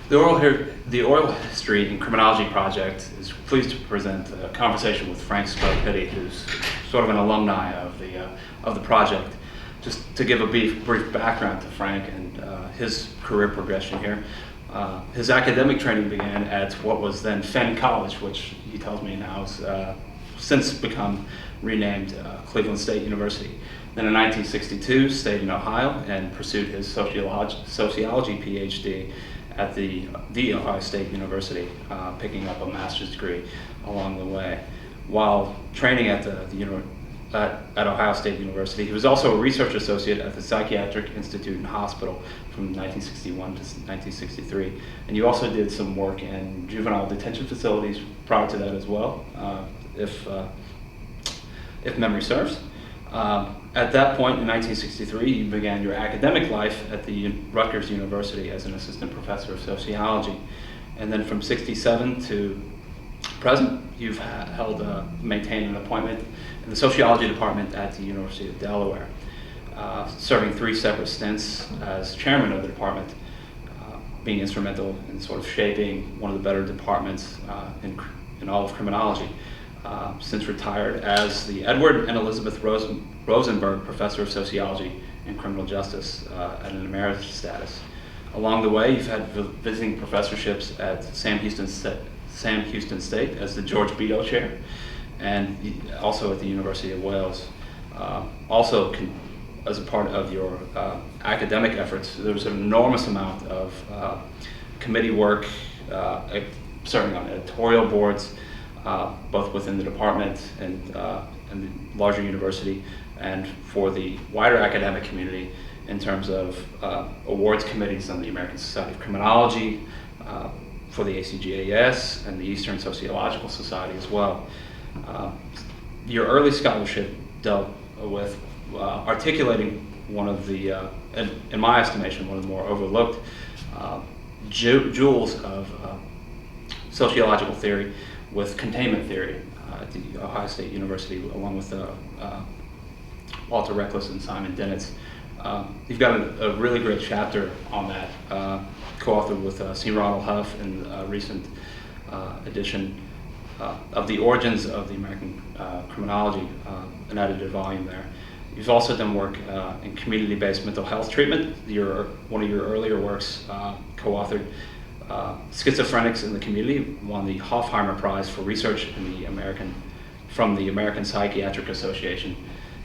The Oral History and Criminology Project is pleased to present a conversation with Frank Scarpitti, who's sort of an alumni of the project. Just to give a brief background to Frank and his career progression here. His academic training began at what was then Fenn College, which he tells me now has since become renamed Cleveland State University. Then in 1962, stayed in Ohio and pursued his sociology PhD at the Ohio State University, picking up a master's degree along the way. While training at Ohio State University, he was also a research associate at the Psychiatric Institute and Hospital from 1961 to 1963. And you also did some work in juvenile detention facilities prior to that as well, if memory serves. At that point in 1963, you began your academic life at the Rutgers University as an assistant professor of sociology. And then from 67 to present, you've maintained an appointment in the sociology department at the University of Delaware, serving 3 separate stints as chairman of the department, being instrumental in sort of shaping one of the better departments in all of criminology. Since retired as the Edward and Elizabeth Rosenberg Professor of Sociology and Criminal Justice at an emeritus status. Along the way, you've had visiting professorships at Sam Houston State as the George Beto Chair, and also at the University of Wales. As a part of your academic efforts, there was an enormous amount of committee work, serving on editorial boards, both within the department and the larger university, and for the wider academic community in terms of awards committees on the American Society of Criminology, for the ACGAS and the Eastern Sociological Society as well. Your early scholarship dealt with articulating one of the, in my estimation, one of the more overlooked jewels of sociological theory, with containment theory at the Ohio State University, along with Walter Reckless and Simon Dinitz. You've got a really great chapter on that, co-authored with C. Ronald Huff in a recent edition of The Origins of the American Criminology, an edited volume there. You've also done work in community-based mental health treatment. One of your earlier works, co-authored Schizophrenics in the Community, won the Hofheimer Prize for Research from the American Psychiatric Association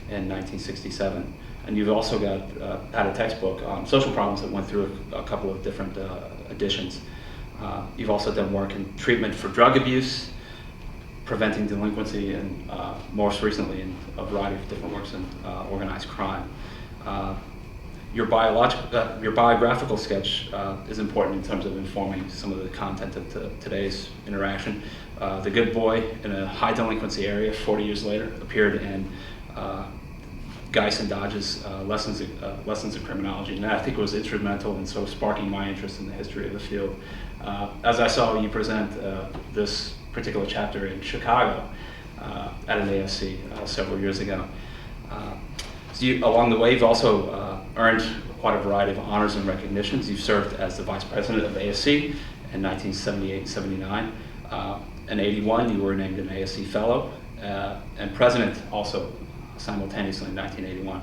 in 1967. And you've also had a textbook on social problems that went through a couple of different editions. You've also done work in treatment for drug abuse, preventing delinquency, and most recently in a variety of different works in organized crime. Your biographical sketch is important in terms of informing some of the content of today's interaction. The good boy in a high delinquency area 40 years later appeared in Geis and Dodge's Lessons in Criminology, and I think it was instrumental in sort of sparking my interest in the history of the field. As I saw you present this particular chapter in Chicago at an ASC several years ago. Along the way, you've also earned quite a variety of honors and recognitions. You've served as the vice president of ASC in 1978-79. In 81, you were named an ASC fellow, and president also simultaneously in 1981.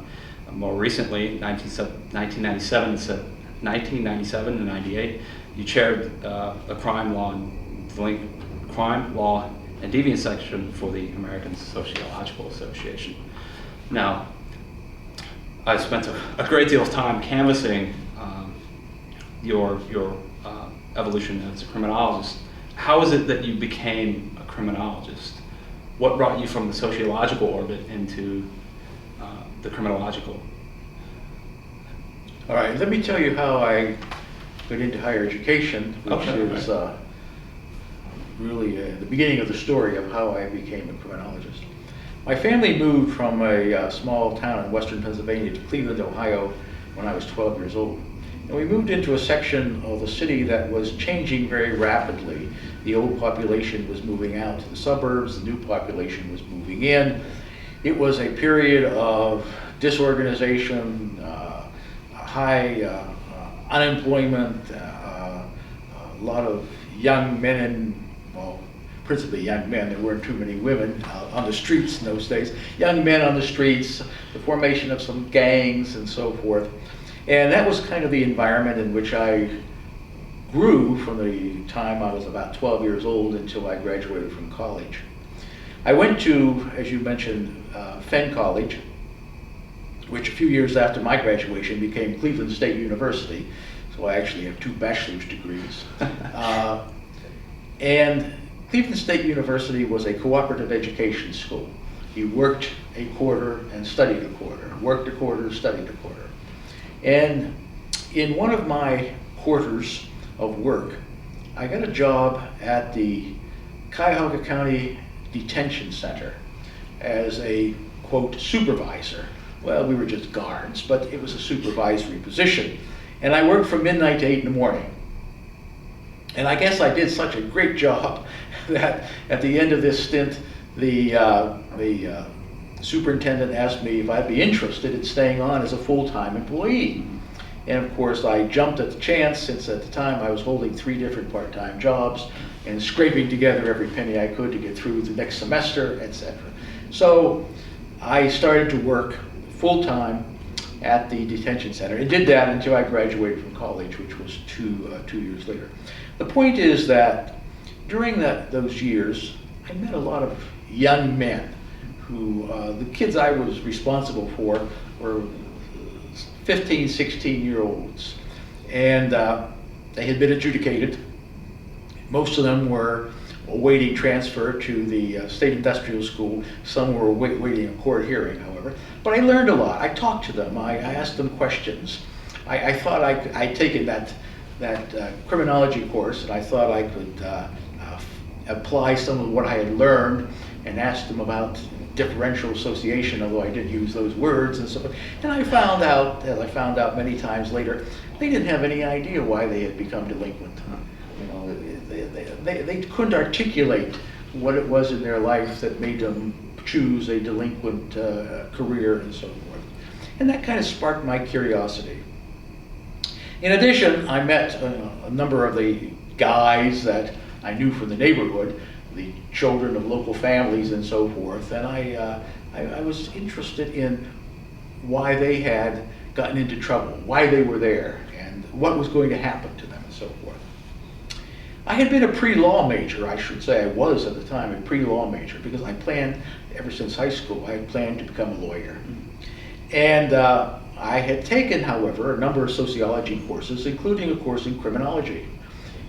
More recently, 1997 and 98, you chaired a crime law and deviance section for the American Sociological Association. Now, I spent a great deal of time canvassing your evolution as a criminologist. How is it that you became a criminologist? What brought you from the sociological orbit into the criminological? All right, let me tell you how I got into higher education, which is really the beginning of the story of how I became a criminologist. My family moved from a small town in western Pennsylvania to Cleveland, Ohio, when I was 12 years old. And we moved into a section of the city that was changing very rapidly. The old population was moving out to the suburbs, the new population was moving in. It was a period of disorganization, high unemployment, lot of young men and, well, principally young men. There weren't too many women on the streets in those days. Young men on the streets, the formation of some gangs and so forth. And that was kind of the environment in which I grew from the time I was about 12 years old until I graduated from college. I went to, as you mentioned, Fenn College, which a few years after my graduation became Cleveland State University. So I actually have 2 bachelor's degrees. And Cleveland State University was a cooperative education school. You worked a quarter and studied a quarter, worked a quarter, studied a quarter. And in one of my quarters of work, I got a job at the Cuyahoga County Detention Center as a, quote, supervisor. Well, we were just guards, but it was a supervisory position. And I worked from midnight to 8 in the morning. And I guess I did such a great job that at the end of this stint, the superintendent asked me if I'd be interested in staying on as a full-time employee. And of course, I jumped at the chance, since at the time I was holding 3 different part-time jobs and scraping together every penny I could to get through the next semester, etc. So I started to work full-time at the detention center and did that until I graduated from college, which was two years later. The point is that during those years, I met a lot of young men who, the kids I was responsible for were 15, 16-year-olds, and they had been adjudicated. Most of them were awaiting transfer to the State Industrial School. Some were waiting a court hearing, however. But I learned a lot. I talked to them. I asked them questions. I thought I'd taken that criminology course, and I thought I could apply some of what I had learned and ask them about differential association, although I didn't use those words and so forth. And I found out, as I found out many times later, they didn't have any idea why they had become delinquent. You know, they couldn't articulate what it was in their life that made them choose a delinquent career and so forth. And that kind of sparked my curiosity. In addition, I met a number of the guys that I knew from the neighborhood, the children of local families and so forth, and I was interested in why they had gotten into trouble, why they were there, and what was going to happen to them and so forth. I had been a pre-law major, I should say. I was at the time a pre-law major, because I planned, ever since high school, I had planned to become a lawyer. And I had taken, however, a number of sociology courses, including a course in criminology.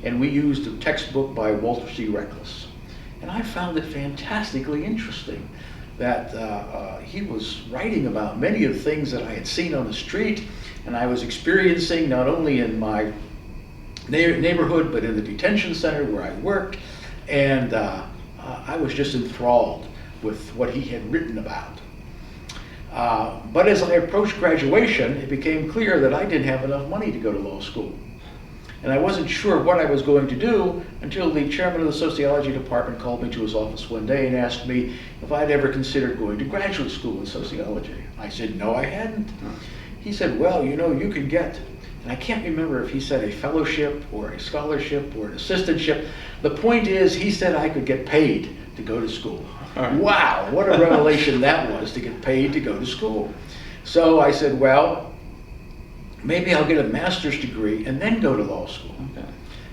And we used a textbook by Walter C. Reckless. And I found it fantastically interesting that he was writing about many of the things that I had seen on the street and I was experiencing not only in my neighborhood but in the detention center where I worked. And I was just enthralled with what he had written about. But as I approached graduation, it became clear that I didn't have enough money to go to law school. And I wasn't sure what I was going to do until the chairman of the sociology department called me to his office one day and asked me if I'd ever considered going to graduate school in sociology. I said, no, I hadn't. He said, well, you know, you can get, and I can't remember if he said a fellowship or a scholarship or an assistantship. The point is, he said I could get paid to go to school. Wow, what a revelation that was, to get paid to go to school. So I said, well, maybe I'll get a master's degree and then go to law school. Okay.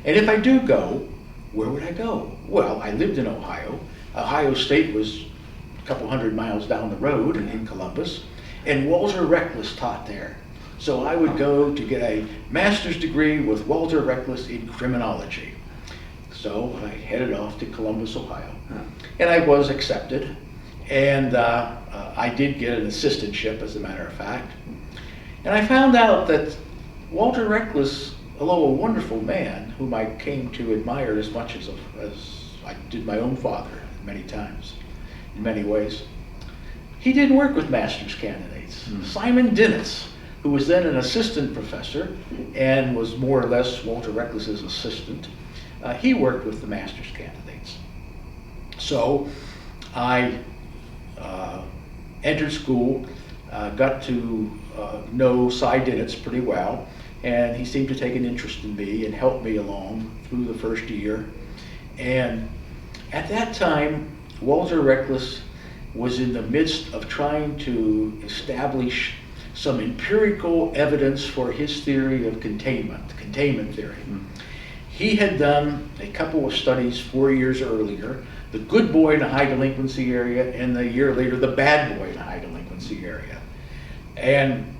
And if I do go, where would I go? Well, I lived in Ohio. Ohio State was a couple hundred miles down the road in Columbus, and Walter Reckless taught there. So I would go to get a master's degree with Walter Reckless in criminology. So I headed off to Columbus, Ohio. And I was accepted, and I did get an assistantship, as a matter of fact. And I found out that Walter Reckless, although a wonderful man, whom I came to admire as much as I did my own father many times, in many ways, he didn't work with master's candidates. Simon Dinitz, who was then an assistant professor and was more or less Walter Reckless's assistant, he worked with the master's candidates. So I entered school, got to know Cy Dinitz pretty well, and he seemed to take an interest in me and help me along through the first year. And at that time, Walter Reckless was in the midst of trying to establish some empirical evidence for his theory of containment theory. He had done a couple of studies 4 years earlier, the good boy in a high delinquency area, and a year later, the bad boy in a high delinquency area. And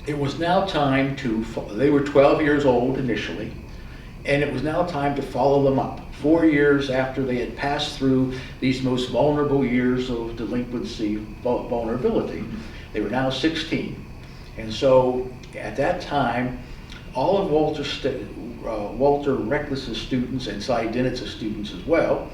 it was now time to, they were 12 years old initially, and it was now time to follow them up. 4 years after they had passed through these most vulnerable years of delinquency vulnerability. They were now 16. And so at that time, all of Walter Reckless's students, and Cy Dinnitz's students as well,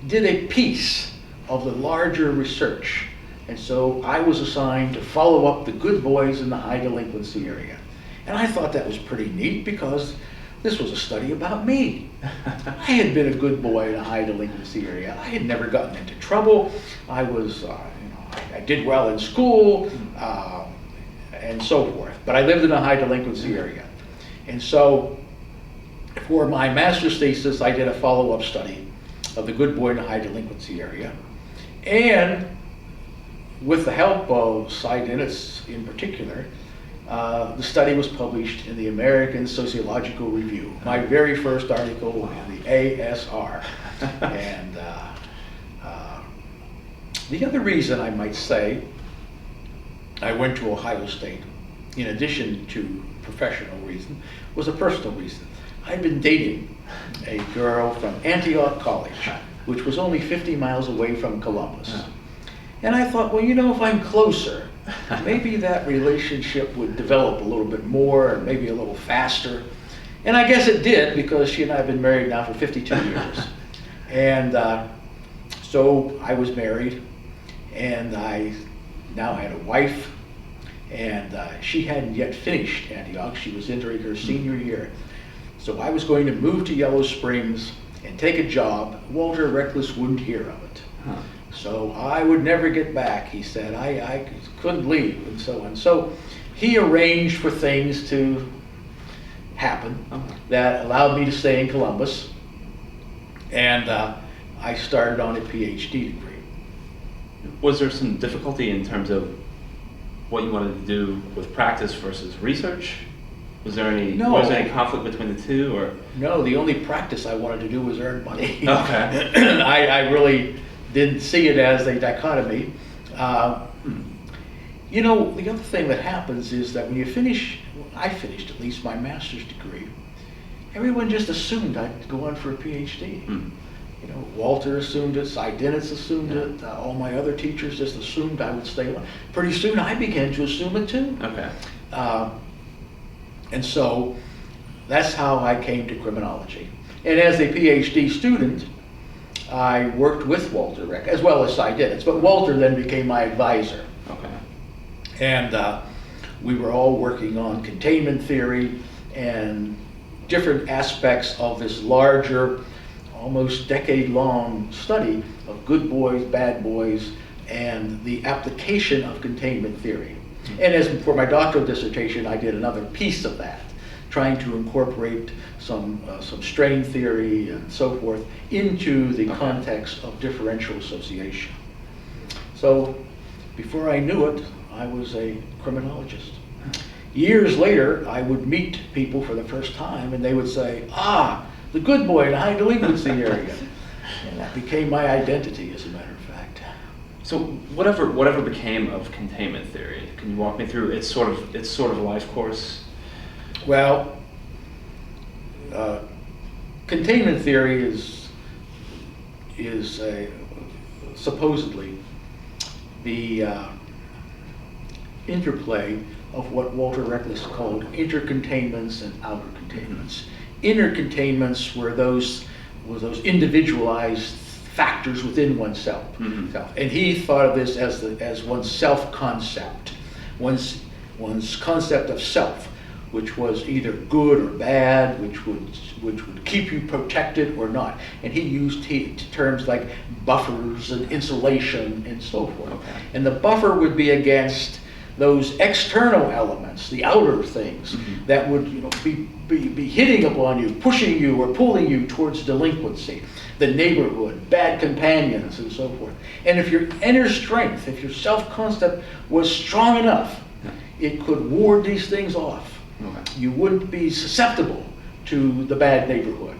did a piece of the larger research. And so I was assigned to follow up the good boys in the high delinquency area. And I thought that was pretty neat because this was a study about me. I had been a good boy in a high delinquency area. I had never gotten into trouble. I was, I did well in school, and so forth. But I lived in a high delinquency area. And so for my master's thesis, I did a follow-up study of the good boy in a high delinquency area. And with the help of Cy Dinnitz in particular, the study was published in the American Sociological Review, my very first article in the ASR. And the other reason, I might say, I went to Ohio State, in addition to professional reason, was a personal reason. I'd been dating a girl from Antioch College, which was only 50 miles away from Columbus. And I thought, well, you know, if I'm closer, maybe that relationship would develop a little bit more and maybe a little faster. And I guess it did, because she and I have been married now for 52 years. And so I was married, and I now had a wife, and she hadn't yet finished Antioch. She was entering her senior year. So I was going to move to Yellow Springs and take a job. Walter Reckless wouldn't hear of it. So I would never get back, he said. I couldn't leave, and so on. So he arranged for things to happen that allowed me to stay in Columbus. And I started on a PhD degree. Was there some difficulty in terms of what you wanted to do with practice versus research? Was there any conflict between the two, or? No, the only practice I wanted to do was earn money. Okay. I really didn't see it as a dichotomy. You know, the other thing that happens is that when you finish, I finished at least my master's degree, everyone just assumed I'd go on for a PhD. You know, Walter assumed it, Cy Dinnitz assumed it, all my other teachers just assumed I would stay on. Pretty soon I began to assume it too. Okay. And so that's how I came to criminology. And as a PhD student, I worked with Walter Reck, as well as Cy Dinnitz, but Walter then became my advisor. Okay. And we were all working on containment theory and different aspects of this larger, almost decade-long study of good boys, bad boys, and the application of containment theory. And as for my doctoral dissertation, I did another piece of that, trying to incorporate some strain theory and so forth into the context of differential association. So before I knew it, I was a criminologist. Years later, I would meet people for the first time, and they would say, "Ah, the good boy in a high delinquency area." And that became my identity, as a matter of fact. So whatever became of containment theory, can you walk me through its sort of life course? Well, containment theory is supposedly the interplay of what Walter Reckless called intercontainments and outer containments. Inner containments were those individualized factors within oneself. And he thought of this as one's self-concept, one's concept of self, which was either good or bad, which would keep you protected or not. And he used terms like buffers and insulation and so forth. Okay. And the buffer would be against those external elements, the outer things that would be hitting upon you, pushing you or pulling you towards delinquency, the neighborhood, bad companions, and so forth. And if your inner strength, if your self-concept was strong enough, it could ward these things off. Okay. You wouldn't be susceptible to the bad neighborhood.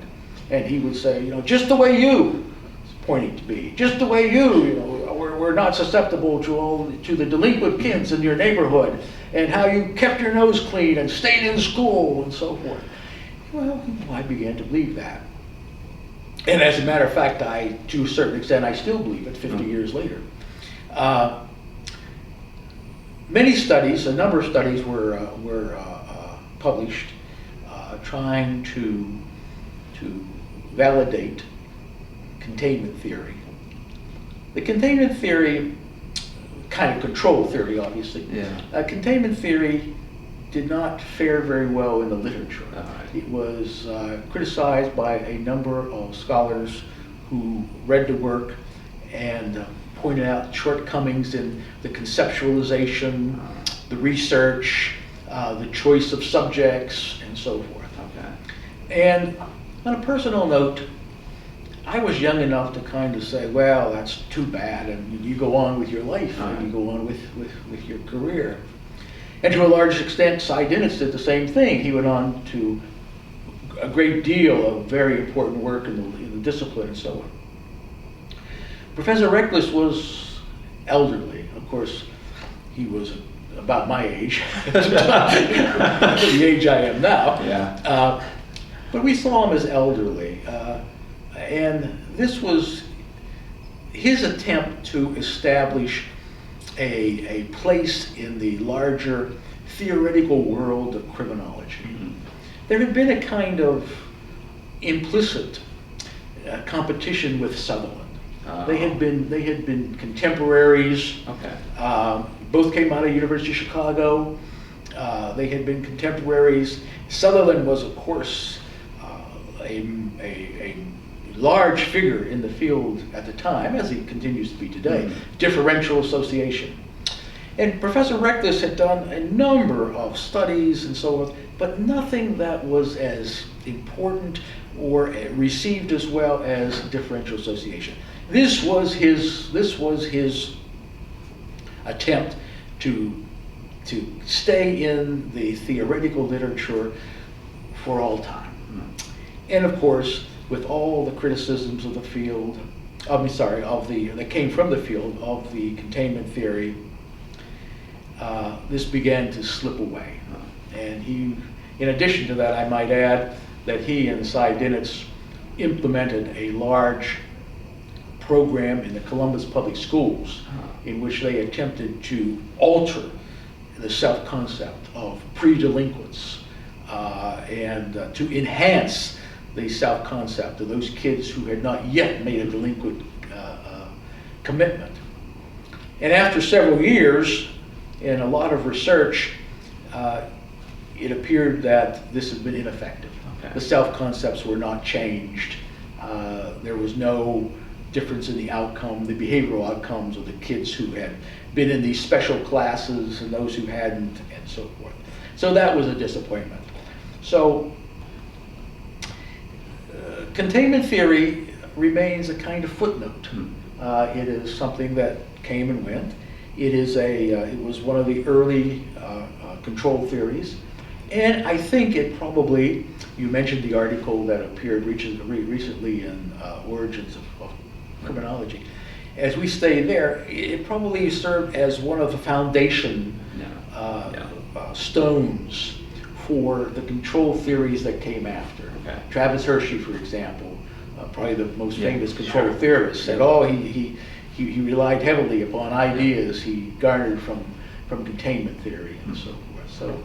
And he would say, just the way you, pointing to me, just the way we're not susceptible to the delinquent kids in your neighborhood, and how you kept your nose clean and stayed in school and so forth. Well, I began to believe that. And as a matter of fact, to a certain extent, I still believe it 50 years later. Many studies, a number of studies were published trying to validate containment theory. The containment theory, kind of control theory, obviously. Yeah. Containment theory did not fare very well in the literature. Right. It was criticized by a number of scholars who read the work and pointed out shortcomings in the conceptualization, the research, the choice of subjects, and so forth. Okay. And on a personal note, I was young enough to kind of say, well, that's too bad, and you go on with your life, and you go on with your career. And to a large extent, Cy Dinitz did the same thing. He went on to a great deal of very important work in the discipline and so on. Professor Reckless was elderly. Of course, he was about my age, the age I am now. Yeah. But we saw him as elderly. And this was his attempt to establish a place in the larger theoretical world of criminology. There had been a kind of implicit competition with Sutherland. They had been contemporaries. Okay. Both came out of University of Chicago. They had been contemporaries. Sutherland was, of course, a large figure in the field at the time, as he continues to be today, differential association. And Professor Reckless had done a number of studies and so on, but nothing that was as important or received as well as differential association. This was his attempt to stay in the theoretical literature for all time. And of course, with all the criticisms of the field, that came from the field of the containment theory, this began to slip away. And he, in addition to that, I might add that he and Cy Dinitz implemented a large program in the Columbus Public Schools in which they attempted to alter the self-concept of pre-delinquents and to enhance the self-concept of those kids who had not yet made a delinquent commitment. And after several years and a lot of research, it appeared that this had been ineffective. Okay. The self-concepts were not changed. There was no difference in the outcome, the behavioral outcomes of the kids who had been in these special classes and those who hadn't, and so forth. So that was a disappointment. So containment theory remains a kind of footnote. It is something that came and went. It was one of the early control theories. And I think it probably, you mentioned the article that appeared recently in Origins of Criminology. As we stay there, it probably served as one of the foundation stones for the control theories that came after. Okay. Travis Hershey, for example, probably the most famous control theorist, said, "Oh, he relied heavily upon ideas he garnered from containment theory and so forth." So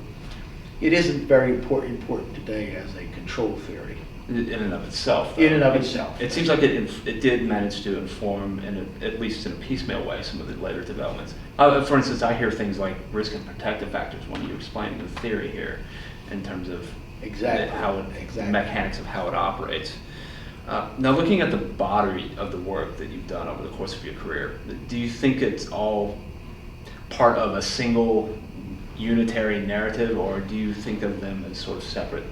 it isn't very important today as a control theory. In and of itself. In and of itself. It seems like it did manage to inform, at least in a piecemeal way, some of the later developments. For instance, I hear things like risk and protective factors when you explain the theory here, in terms of the mechanics of how it operates. Now, looking at the body of the work that you've done over the course of your career, do you think it's all part of a single unitary narrative, or do you think of them as sort of separate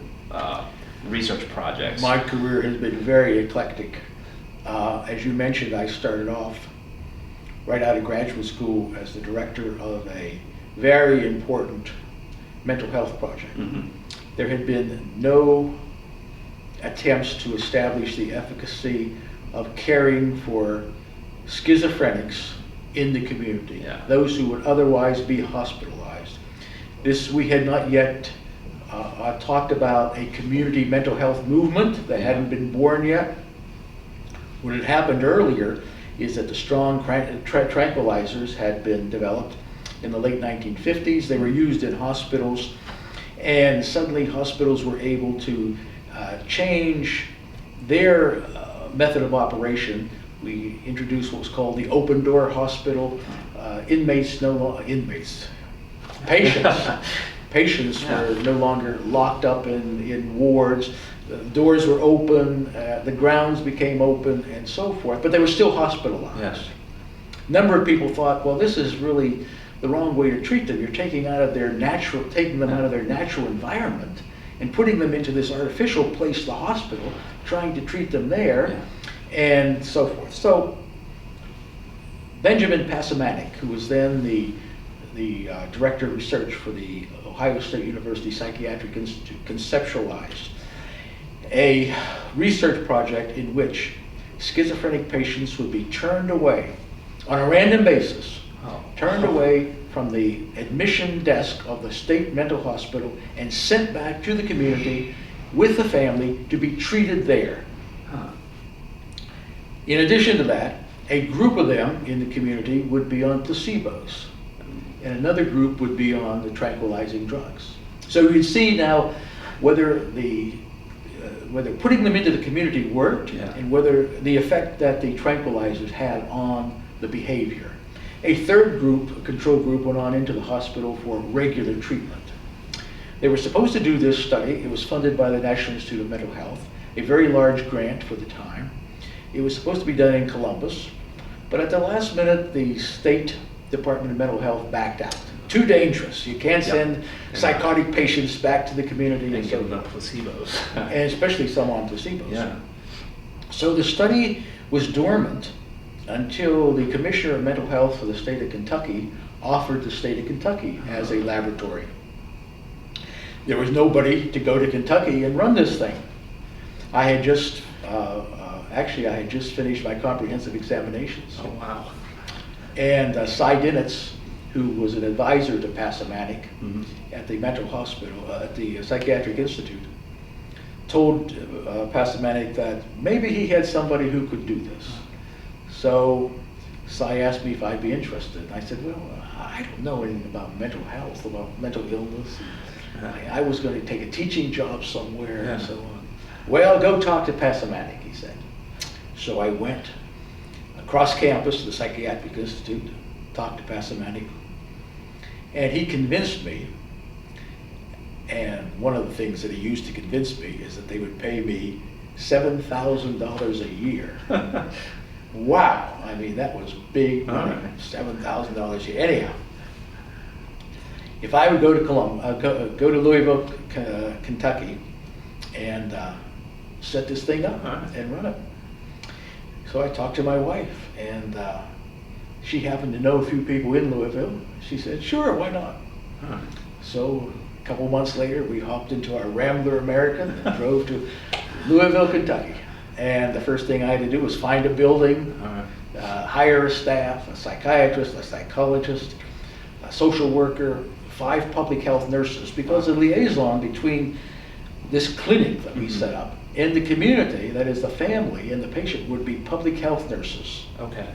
research projects? My career has been very eclectic. As you mentioned, I started off right out of graduate school as the director of a very important mental health project. Mm-hmm. There had been no attempts to establish the efficacy of caring for schizophrenics in the community, Yeah. those who would otherwise be hospitalized. We had not yet talked about a community mental health movement that hadn't been born yet. What had happened earlier is that the strong tranquilizers had been developed in the late 1950s. They were used in hospitals, and suddenly hospitals were able to change their method of operation. We introduced what was called the open door hospital. Patients were no longer locked up in wards. The doors were open, the grounds became open, and so forth, but they were still hospitalized. Yes. A number of people thought, well, this is really the wrong way to treat them. You're taking them out of their natural environment and putting them into this artificial place, the hospital, trying to treat them there, and so forth. So Benjamin Pasamanik, who was then the director of research for the Ohio State University Psychiatric Institute, conceptualized a research project in which schizophrenic patients would be turned away on a random basis, turned away from the admission desk of the state mental hospital and sent back to the community with the family to be treated there. In addition to that, a group of them in the community would be on placebos, and another group would be on the tranquilizing drugs. So you can see now whether putting them into the community worked, and whether the effect that the tranquilizers had on the behavior. A third group, a control group, went on into the hospital for regular treatment. They were supposed to do this study. It was funded by the National Institute of Mental Health, a very large grant for the time. It was supposed to be done in Columbus, but at the last minute, the State Department of Mental Health backed out. Too dangerous. You can't send psychotic patients back to the community. And give them placebos. And especially some on placebos. Yeah. So the study was dormant until the Commissioner of Mental Health for the state of Kentucky offered the state of Kentucky as a laboratory. There was nobody to go to Kentucky and run this thing. I had just finished my comprehensive examinations. Oh, wow. And Cy Dinitz, who was an advisor to Pasamanik at the mental hospital, at the Psychiatric Institute, told Pasamanik that maybe he had somebody who could do this. So Cy asked me if I'd be interested. I said, well, I don't know anything about mental health, about mental illness. I was going to take a teaching job somewhere and so on. Well, go talk to Pasamanik, he said. So I went across campus to the Psychiatric Institute, talked to Pasamanik, and he convinced me. And one of the things that he used to convince me is that they would pay me $7,000 a year. Wow, I mean, that was big money, $7,000 a year. Anyhow, if I would go to Louisville, Kentucky, and set this thing up and run it. So I talked to my wife, and she happened to know a few people in Louisville. She said, sure, why not? So a couple months later, we hopped into our Rambler American and drove to Louisville, Kentucky. And the first thing I had to do was find a building, hire a staff, a psychiatrist, a psychologist, a social worker, 5 public health nurses, because the liaison between this clinic that we set up and the community, that is the family and the patient, would be public health nurses. Okay.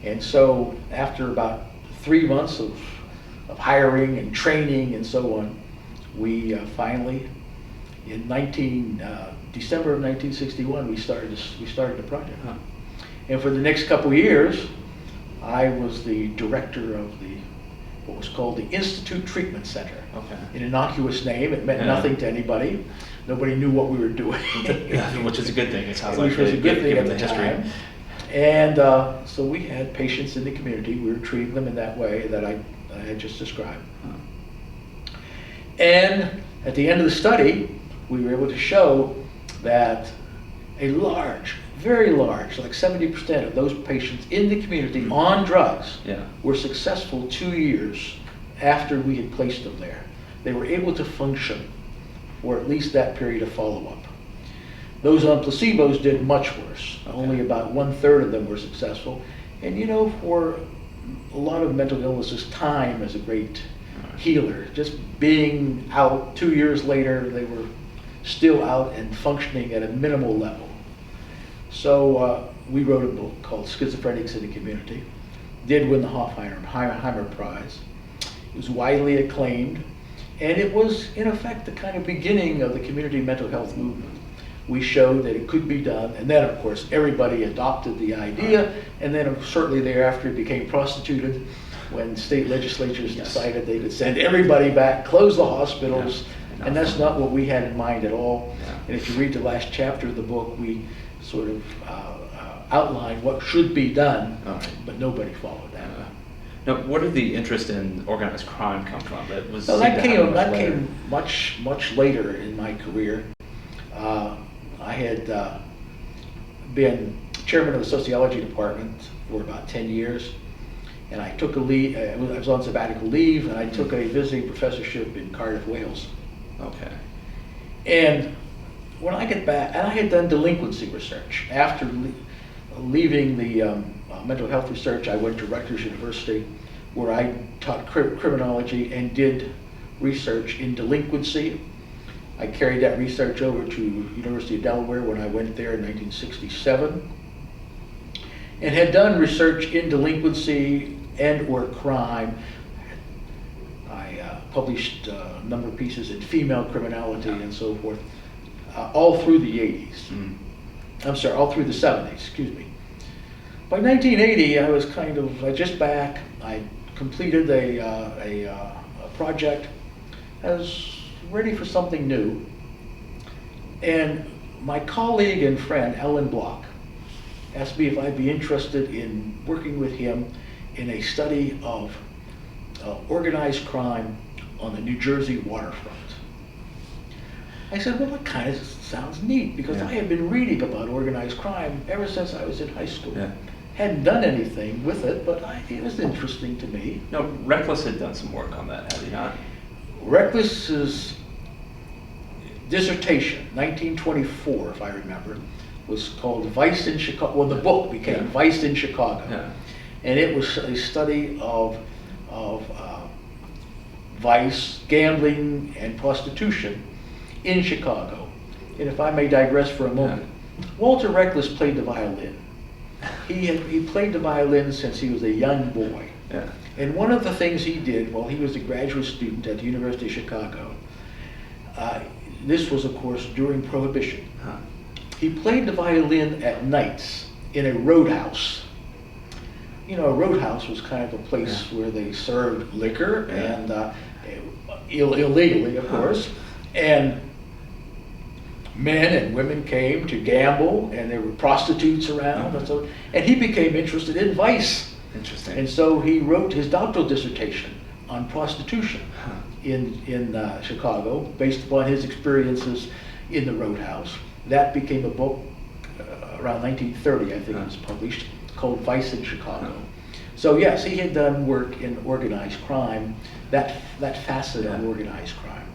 And so after about 3 months of hiring and training and so on, we finally, in December of 1961, we started the project. And for the next couple of years, I was the director of what was called the Institute Treatment Center. Okay. An innocuous name. It meant nothing to anybody. Nobody knew what we were doing. Which is a good thing. It sounds like Which was a good thing at given the time. history. And so we had patients in the community. We were treating them in that way that I had just described. And at the end of the study, we were able to show that a large, very large, like 70% of those patients in the community on drugs Yeah. were successful 2 years after we had placed them there. They were able to function for at least that period of follow-up. Those on placebos did much worse. Only about 1/3 of them were successful. And you know, for a lot of mental illnesses, time is a great healer. Just being out 2 years later, they were still out and functioning at a minimal level. So we wrote a book called Schizophrenics in the Community. Did win the Hofheimer Prize. It was widely acclaimed, and it was in effect the kind of beginning of the community mental health movement. We showed that it could be done, and then of course everybody adopted the idea, and then shortly thereafter it became prostituted when state legislatures decided they could send everybody back, close the hospitals, and that's not what we had in mind at all. And if you read the last chapter of the book, we sort of outline what should be done, but nobody followed that. Now, where did the interest in organized crime come from? That came much later in my career. I had been chairman of the sociology department for about 10 years, and I took a leave. I was on sabbatical leave, and I took a visiting professorship in Cardiff, Wales. Okay. And when I get back, and I had done delinquency research. After leaving the mental health research, I went to Rutgers University, where I taught criminology and did research in delinquency. I carried that research over to University of Delaware when I went there in 1967, and had done research in delinquency and or crime. I published a number of pieces in female criminality and so forth, all through the 80s. I'm sorry, all through the 70s, excuse me. By 1980, I was kind of just back. I completed a project. I was ready for something new. And my colleague and friend, Ellen Block, asked me if I'd be interested in working with him in a study of organized crime on the New Jersey waterfront. I said, well, that kind of sounds neat, because I had been reading about organized crime ever since I was in high school. Hadn't done anything with it, but it was interesting to me. No, Reckless had done some work on that, had he not? Reckless's dissertation, 1924, if I remember, was called Vice in Chicago. Well, the book became Vice in Chicago. And it was a study of vice, gambling, and prostitution in Chicago. And if I may digress for a moment, Walter Reckless played the violin. He played the violin since he was a young boy. And one of the things he did while he was a graduate student at the University of Chicago, this was of course during Prohibition, he played the violin at nights in a roadhouse. You know, a roadhouse was kind of a place where they served liquor, and illegally, of course, and men and women came to gamble, and there were prostitutes around, and he became interested in vice. Interesting. And so he wrote his doctoral dissertation on prostitution in Chicago, based upon his experiences in the roadhouse. That became a book around 1930, I think it was published, called Vice in Chicago. So yes, he had done work in organized crime, that facet of organized crime.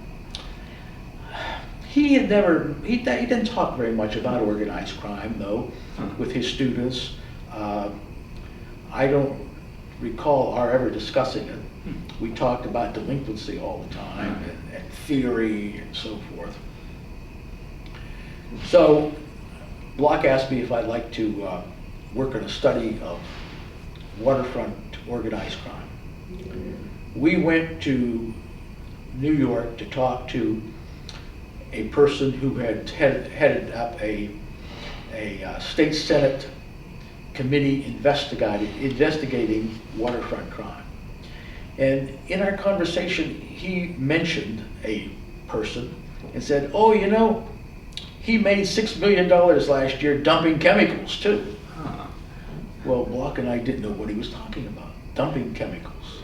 He didn't talk very much about organized crime, though, with his students. I don't recall our ever discussing it. We talked about delinquency all the time, and theory and so forth. So Block asked me if I'd like to work on a study of waterfront organized crime. We went to New York to talk to a person who had headed up a state senate committee investigating waterfront crime. And in our conversation, he mentioned a person and said, oh, you know, he made $6 million last year dumping chemicals too. Well, Block and I didn't know what he was talking about, dumping chemicals.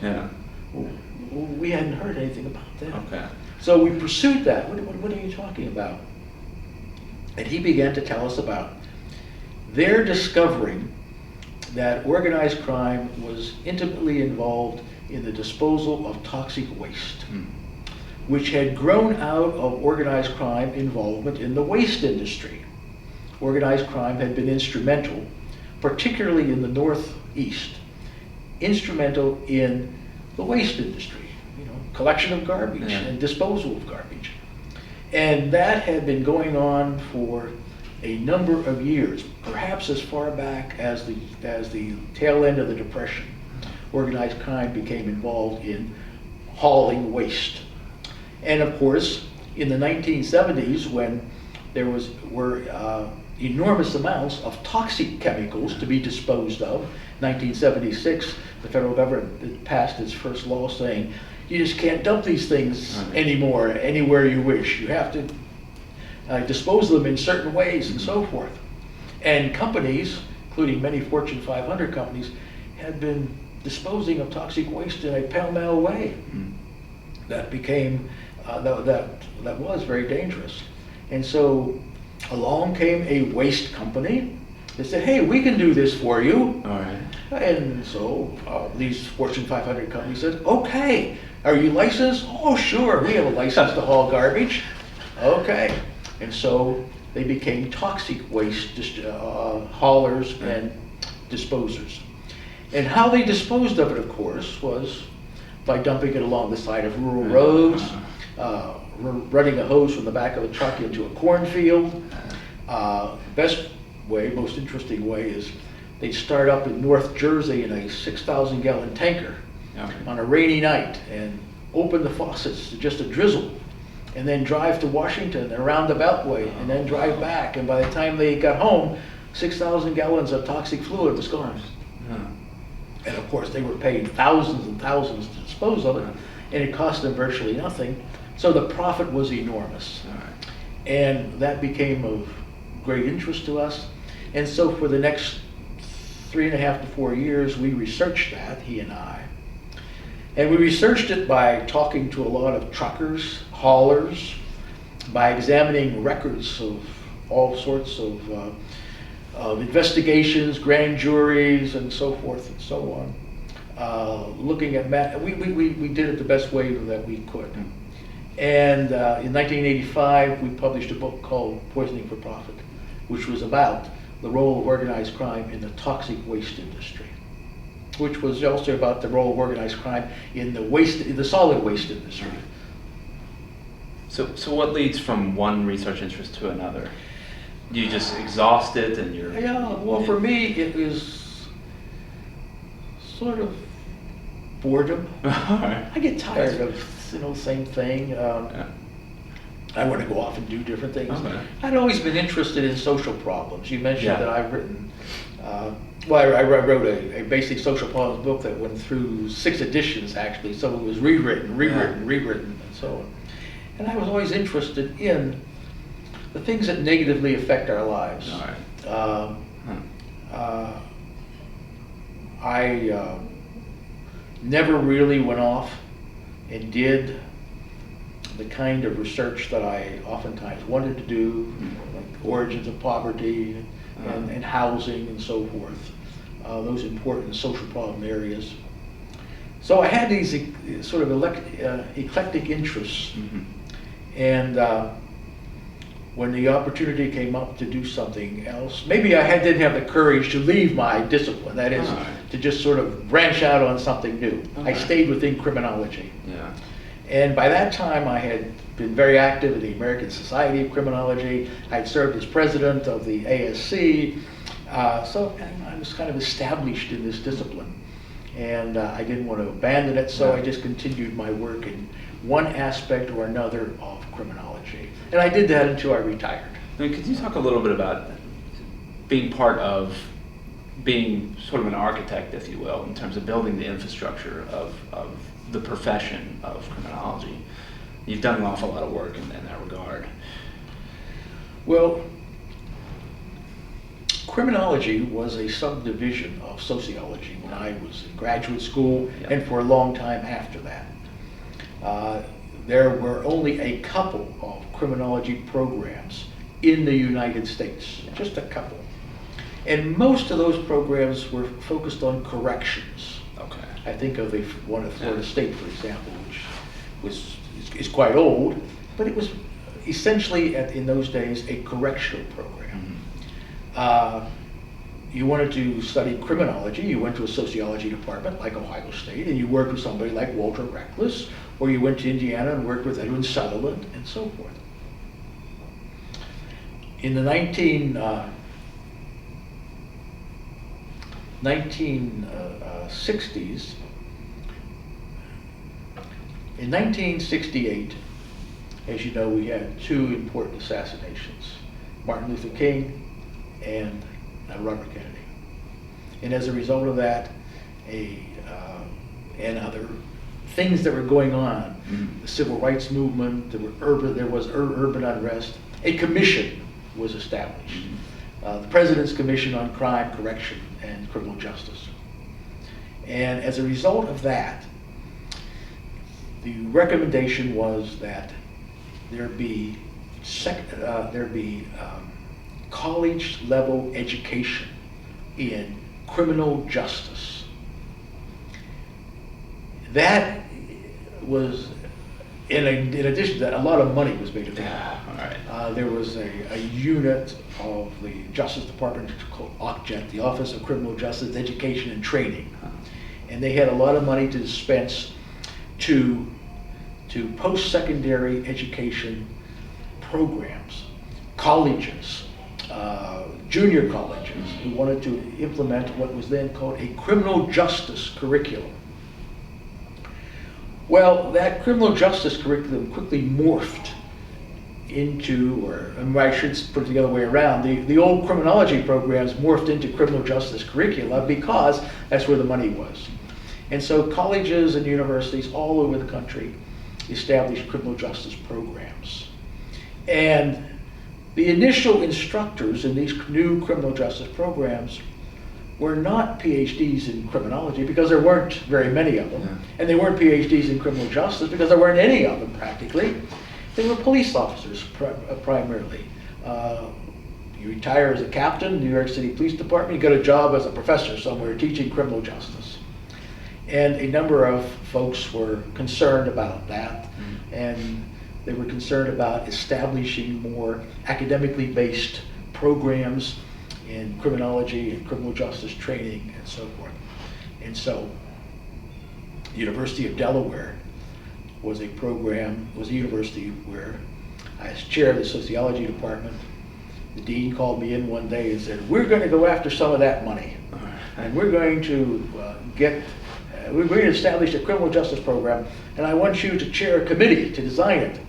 We hadn't heard anything about that. So we pursued that. What are you talking about? And he began to tell us about their discovering that organized crime was intimately involved in the disposal of toxic waste, which had grown out of organized crime involvement in the waste industry. Organized crime had been instrumental, particularly in the Northeast, instrumental in the waste industry, collection of garbage and disposal of garbage. And that had been going on for a number of years, perhaps as far back as the tail end of the Depression. Organized crime became involved in hauling waste. And of course, in the 1970s, when there were enormous amounts of toxic chemicals to be disposed of, 1976, the federal government passed its first law saying, you just can't dump these things anymore, anywhere you wish. You have to dispose of them in certain ways and so forth. And companies, including many Fortune 500 companies, had been disposing of toxic waste in a pell-mell way that became, that was very dangerous. And so along came a waste company that said, hey, we can do this for you. All right. And so these Fortune 500 companies said, okay, are you licensed? Oh, sure, we have a license to haul garbage. Okay. And so they became toxic waste haulers and disposers. And how they disposed of it, of course, was by dumping it along the side of rural roads, running a hose from the back of a truck into a cornfield. Best way, most interesting way is they'd start up in North Jersey in a 6,000 gallon tanker on a rainy night and open the faucets to just a drizzle, and then drive to Washington and around the Beltway and then drive back. And by the time they got home, 6,000 gallons of toxic fluid was gone. And of course, they were paying thousands and thousands to dispose of it, and it cost them virtually nothing. So the profit was enormous. And that became of great interest to us. And so for the next 3.5 to 4 years, we researched that, he and I. And we researched it by talking to a lot of truckers, haulers, by examining records of all sorts of investigations, grand juries, and so forth and so on. Looking at we did it the best way that we could. And in 1985, we published a book called Poisoning for Profit, which was about the role of organized crime in the toxic waste industry, which was also about the role of organized crime in the solid waste industry. So what leads from one research interest to another? You just exhaust it and you're... Yeah, well, for me, it was sort of boredom. I get tired of, the same thing. I want to go off and do different things. I'd always been interested in social problems. You mentioned that I've written, I wrote a basic social problems book that went through 6 editions, actually. So it was rewritten, and so on. And I was always interested in the things that negatively affect our lives. I never really went off and did the kind of research that I oftentimes wanted to do, like origins of poverty and housing and so forth, those important social problem areas. So I had these sort of eclectic interests, and when the opportunity came up to do something else, maybe I didn't have the courage to leave my discipline, that is, to just sort of branch out on something new. I stayed within criminology. And by that time, I had been very active in the American Society of Criminology. I'd served as president of the ASC. So I was kind of established in this discipline. And I didn't want to abandon it, so I just continued my work in one aspect or another of criminology. And I did that until I retired. Now, could you talk a little bit about being part of being sort of an architect, if you will, in terms of building the infrastructure of the profession of criminology? You've done an awful lot of work in that regard. Well, criminology was a subdivision of sociology when I was in graduate school and for a long time after that. there were only a couple of criminology programs in the United States, just a couple. And most of those programs were focused on corrections. Okay. I think of one at Florida State, for example, which is quite old, but it was essentially, in those days, a correctional program. You wanted to study criminology, you went to a sociology department like Ohio State, and you worked with somebody like Walter Reckless, or you went to Indiana and worked with Edwin Sutherland, and so forth. In the 1960s, in 1968, as you know, we had two important assassinations, Martin Luther King and Robert Kennedy. And as a result of that, and other things that were going on, the civil rights movement, there was urban unrest, a commission was established. The President's Commission on Crime, Correction, and Criminal Justice. And as a result of that, the recommendation was that there be college-level education in criminal justice. That was, in addition to that, a lot of money was made available. There was a unit of the Justice Department called OCJET, the Office of Criminal Justice Education and Training. And they had a lot of money to dispense to post-secondary education programs, colleges, junior colleges who wanted to implement what was then called a criminal justice curriculum. Well, that criminal justice curriculum quickly morphed into, or I should put it the other way around, the old criminology programs morphed into criminal justice curricula because that's where the money was. And so colleges and universities all over the country established criminal justice programs. And the initial instructors in these new criminal justice programs were not PhDs in criminology because there weren't very many of them. And they weren't PhDs in criminal justice because there weren't any of them practically. They were police officers primarily. You retire as a captain in the New York City Police Department, you get a job as a professor somewhere teaching criminal justice. And a number of folks were concerned about that, and they were concerned about establishing more academically based programs in criminology and criminal justice training and so forth. And so, the University of Delaware was a university where, as chair of the sociology department, the dean called me in one day and said, "We're going to go after some of that money, and we're going to establish a criminal justice program, and I want you to chair a committee to design it."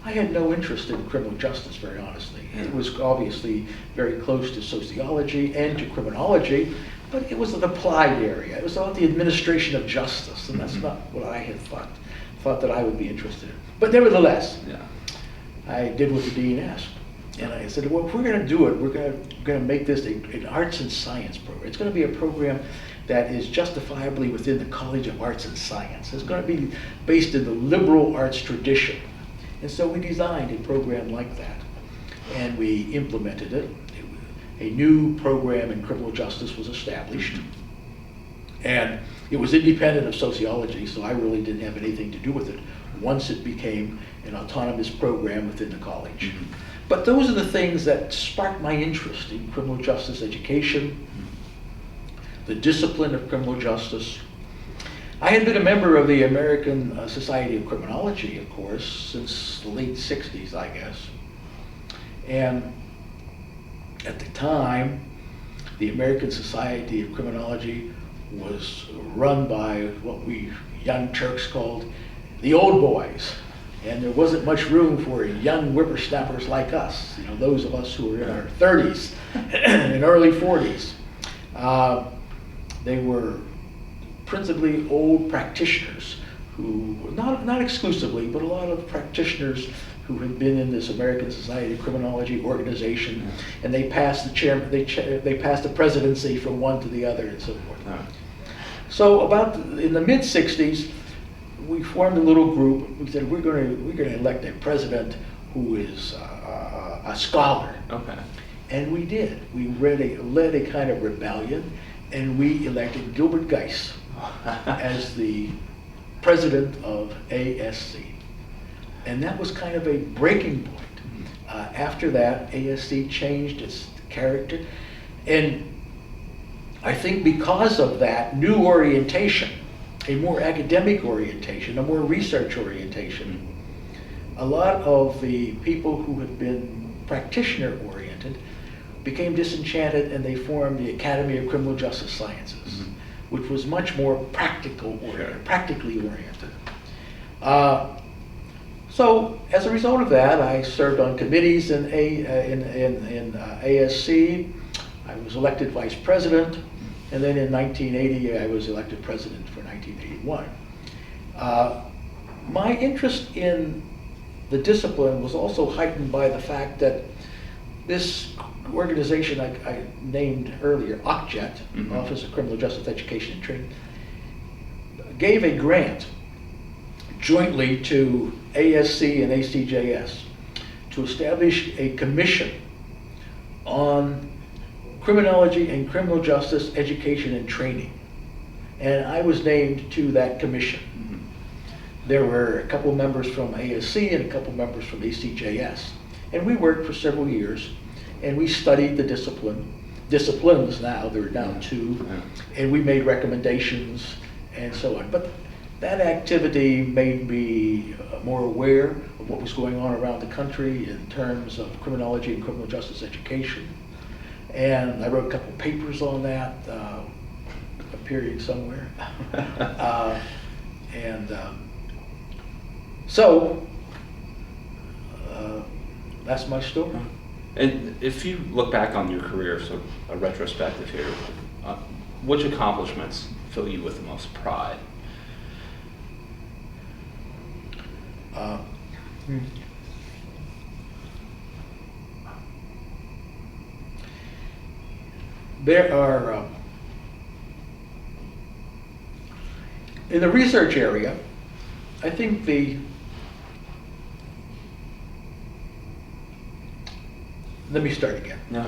I had no interest in criminal justice, very honestly. It was obviously very close to sociology and to criminology, but it was an applied area. It was about the administration of justice, and that's not what I had thought that I would be interested in. But nevertheless, I did what the dean asked. And I said, well, if we're going to do it, we're going to make this an arts and science program. It's going to be a program that is justifiably within the College of Arts and Science. It's going to be based in the liberal arts tradition. And so we designed a program like that, and we implemented it. A new program in criminal justice was established, and it was independent of sociology, so I really didn't have anything to do with it once it became an autonomous program within the college. But those are the things that sparked my interest in criminal justice education, the discipline of criminal justice. I had been a member of the American Society of Criminology, of course, since the late 60s, I guess. And at the time, the American Society of Criminology was run by what we young Turks called the old boys. And there wasn't much room for young whippersnappers like us, you know, those of us who were in our 30s and early 40s. They were principally old practitioners who, not exclusively, but a lot of practitioners who had been in this American Society of Criminology organization, and they passed they passed the presidency from one to the other and so forth. So in the mid-60s, we formed a little group. We said we're going to elect a president who is a scholar. Okay. And we did. We led a kind of rebellion, and we elected Gilbert Geis as the president of ASC. And that was kind of a breaking point. After that, ASC changed its character. And I think because of that new orientation, a more academic orientation, a more research orientation, a lot of the people who had been practitioner-oriented became disenchanted, and they formed the Academy of Criminal Justice Sciences, which was much more practically oriented. So as a result of that, I served on committees in ASC. I was elected vice president, and then in 1980, I was elected president for 1981. My interest in the discipline was also heightened by the fact that this organization I named earlier, OCJET, Office of Criminal Justice Education and Training, gave a grant jointly to ASC and ACJS to establish a commission on criminology and criminal justice education and training. And I was named to that commission. There were a couple members from ASC and a couple members from ACJS. And we worked for several years, and we studied the disciplines now, there are now two, and we made recommendations and so on. But that activity made me more aware of what was going on around the country in terms of criminology and criminal justice education. And I wrote a couple papers on that, appearing somewhere. So that's my story. And if you look back on your career, so a retrospective here, which accomplishments fill you with the most pride? There are, in the research area, I think let me start again. No.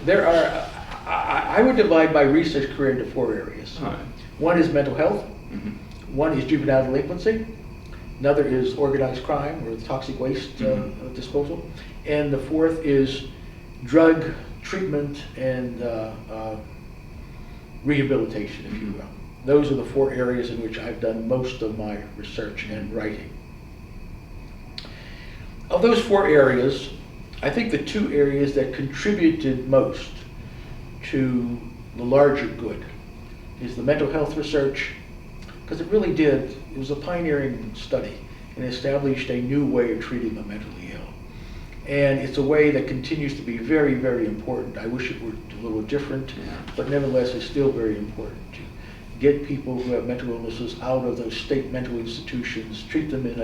There are, I would divide my research career into four areas. All right. One is mental health, one is juvenile delinquency, another is organized crime or toxic waste disposal, and the fourth is drug treatment and rehabilitation, if you will. Those are the four areas in which I've done most of my research and writing. Of those four areas, I think the two areas that contributed most to the larger good is the mental health research, because it really did, it was a pioneering study and established a new way of treating the mentally ill. And it's a way that continues to be very, very important. I wish it were a little different, but nevertheless it's still very important to get people who have mental illnesses out of those state mental institutions, treat them in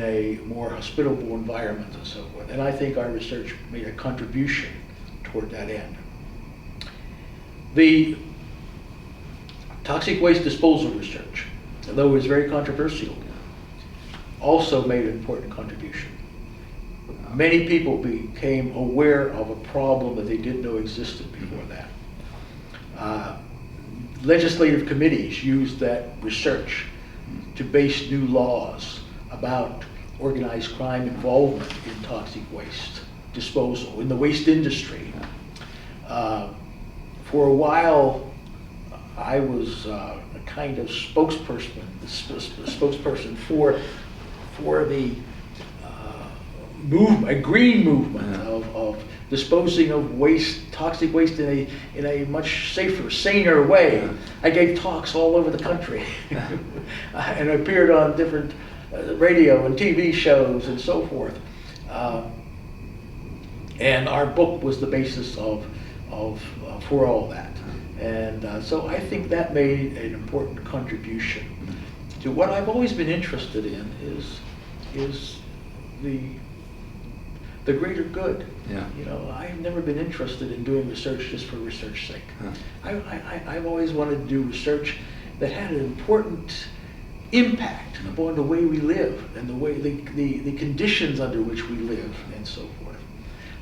a more hospitable environment and so forth. And I think our research made a contribution toward that end. The toxic waste disposal research, although it was very controversial, also made an important contribution. Many people became aware of a problem that they didn't know existed before that. Legislative committees used that research to base new laws about organized crime involvement in toxic waste disposal, in the waste industry. For a while, I was a kind of spokesperson for the movement, a green movement of disposing of waste, toxic waste in a much safer, saner way. I gave talks all over the country and appeared on different radio and TV shows and so forth. And our book was the basis for all that. And so I think that made an important contribution to what I've always been interested in is the greater good. Yeah. You know, I've never been interested in doing research just for research's sake. I've always wanted to do research that had an important impact upon the way we live and the way the conditions under which we live and so forth.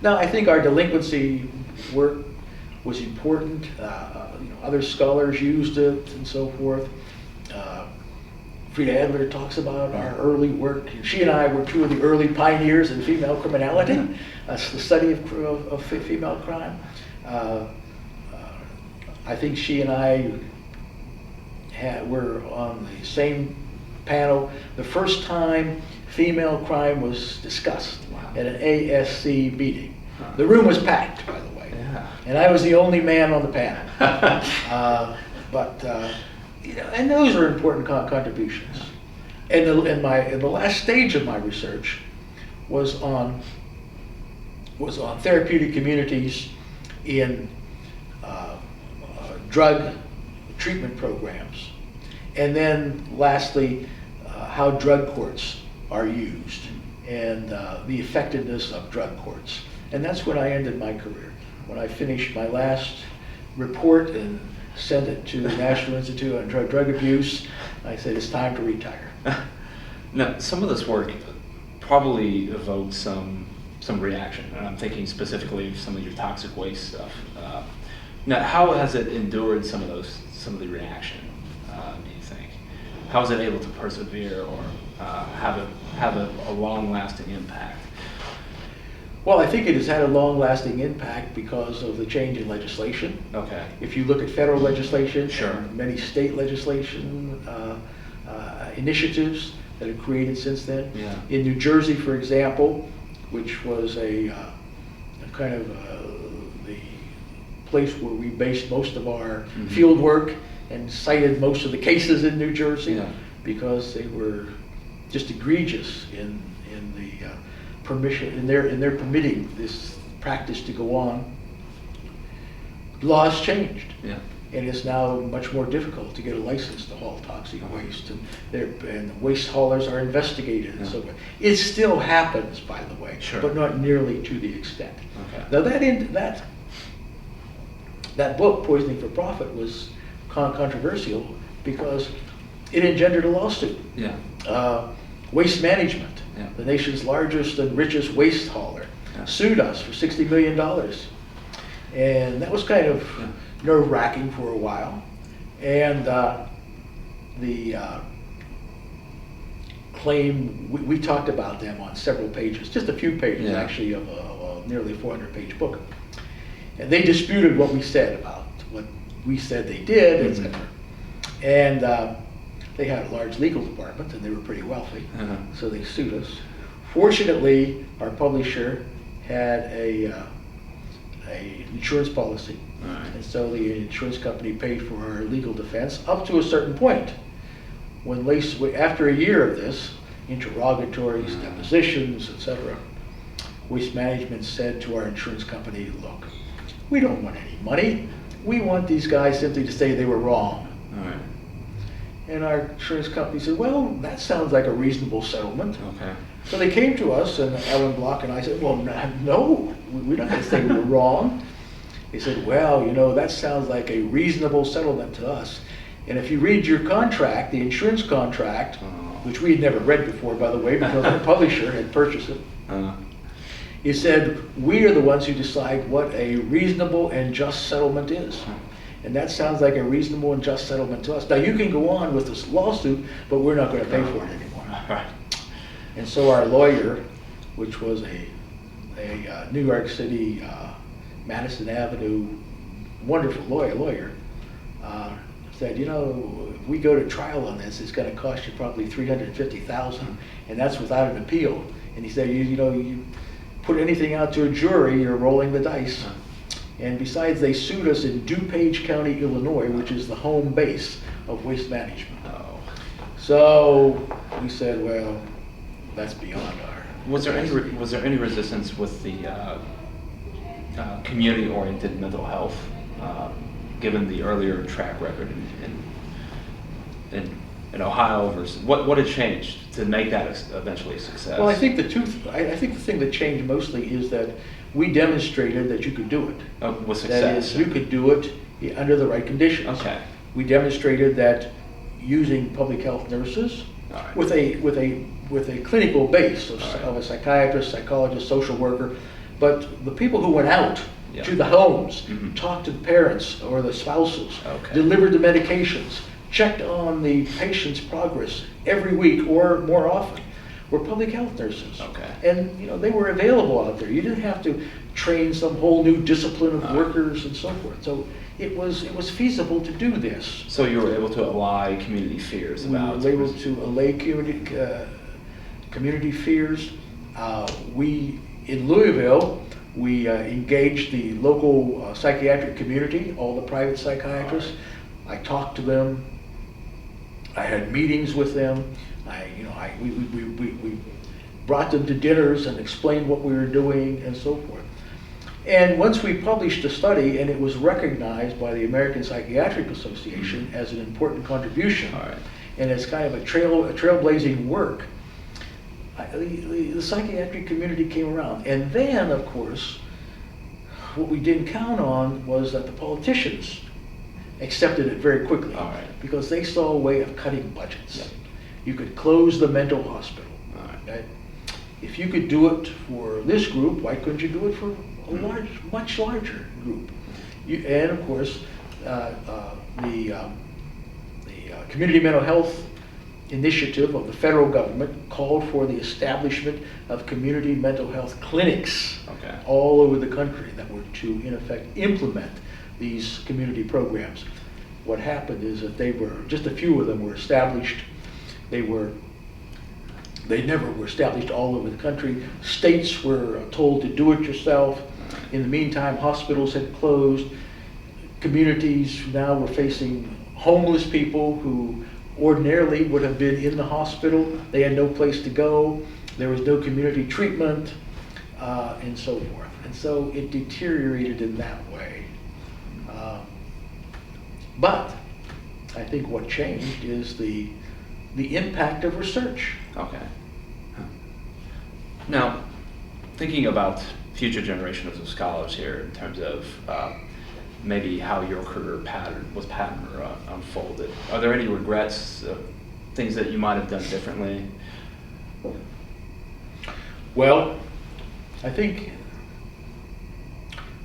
Now, I think our delinquency work was important. Other scholars used it and so forth. Frida Adler talks about our early work. She and I were two of the early pioneers in female criminality, the study of female crime. I think she and I were on the same panel the first time female crime was discussed at an ASC meeting. The room was packed, by the way, and I was the only man on the panel. And those are important contributions. And the last stage of my research was on therapeutic communities in drug treatment programs, and then lastly, how drug courts are used and the effectiveness of drug courts. And that's when I ended my career. When I finished my last report and sent it to the National Institute on Drug Abuse, I said, it's time to retire. Now, some of this work probably evoked some reaction, and I'm thinking specifically of some of your toxic waste stuff. Now, how has it endured some of the reaction, do you think? How is it able to persevere or have a long-lasting impact? Well, I think it has had a long-lasting impact because of the change in legislation. Okay. If you look at federal legislation, sure, and many state legislation initiatives that have created since then. Yeah. In New Jersey, for example, which was a kind of the place where we based most of our field work and cited most of the cases in New Jersey, because they were just egregious in the permission, in their permitting this practice to go on. Laws changed, and it's now much more difficult to get a license to haul toxic waste, and waste haulers are investigated and so forth. It still happens, by the way, but not nearly to the extent. Now that book, Poisoning for Profit, was controversial because it engendered a lawsuit. Waste Management, the nation's largest and richest waste hauler, sued us for $60 million. And that was kind of nerve-wracking for a while. And the claim, we talked about them on several pages, just a few pages actually of a nearly 400-page book. And they disputed what we said about what we said they did, etc. And they had a large legal department, and they were pretty wealthy, so they sued us. Fortunately, our publisher had an insurance policy, and so the insurance company paid for our legal defense up to a certain point. When after a year of this, interrogatories, depositions, etc., Waste Management said to our insurance company, look, we don't want any money. We want these guys simply to say they were wrong. And our insurance company said, well, that sounds like a reasonable settlement. So they came to us, and Ellen Block and I said, well, no, we're not going to say we were wrong. They said, well, that sounds like a reasonable settlement to us. And if you read your contract, the insurance contract, which we had never read before, by the way, because the publisher had purchased it, it said, we are the ones who decide what a reasonable and just settlement is. And that sounds like a reasonable and just settlement to us. Now, you can go on with this lawsuit, but we're not going to pay for it anymore. And so our lawyer, which was a New York City, Madison Avenue, wonderful lawyer, said, if we go to trial on this, it's going to cost you probably $350,000, and that's without an appeal. And he said, you put anything out to a jury, you're rolling the dice. And besides, they sued us in DuPage County, Illinois, which is the home base of Waste Management. So we said, well, that's beyond our. Was there any resistance with the community-oriented mental health, given the earlier track record in Ohio versus what had changed to make that eventually a success? Well, I think the thing that changed mostly is that we demonstrated that you could do it. With success. That is, you could do it under the right conditions. Okay. We demonstrated that using public health nurses All right. with a clinical base of, All right. of a psychiatrist, psychologist, social worker. But the people who went out Yeah. to the homes, Mhm. talked to the parents or the spouses, Okay. delivered the medications, checked on the patient's progress every week or more often, were public health nurses. Okay. And they were available out there. You didn't have to train some whole new discipline of All right. workers and so forth. So it was feasible to do this. So you were able to allay community fears We about. were able to allay community fears. We, in Louisville, we engaged the local psychiatric community, all the private psychiatrists. I talked to them. I had meetings with them. We brought them to dinners and explained what we were doing and so forth. And once we published a study, and it was recognized by the American Psychiatric Association as an important contribution, All right. and as kind of a trailblazing work, the psychiatric community came around. And then, of course, what we didn't count on was that the politicians accepted it very quickly, All right. because they saw a way of cutting budgets. Yeah. You could close the mental hospital. All right. Okay? If you could do it for this group, why couldn't you do it for a much larger group? And of course, the Community Mental Health Initiative of the federal government called for the establishment of community mental health clinics Okay. all over the country that were to, in effect, implement these community programs. What happened is that just a few of them were established. They never were established all over the country. States were told to do it yourself. In the meantime, hospitals had closed. Communities now were facing homeless people who ordinarily would have been in the hospital. They had no place to go. There was no community treatment, and so forth. And so it deteriorated in that way. But I think what changed is the impact of research. Okay. Huh. Now, thinking about future generations of scholars here in terms of maybe how your career pattern unfolded, are there any regrets, things that you might have done differently? Well, I think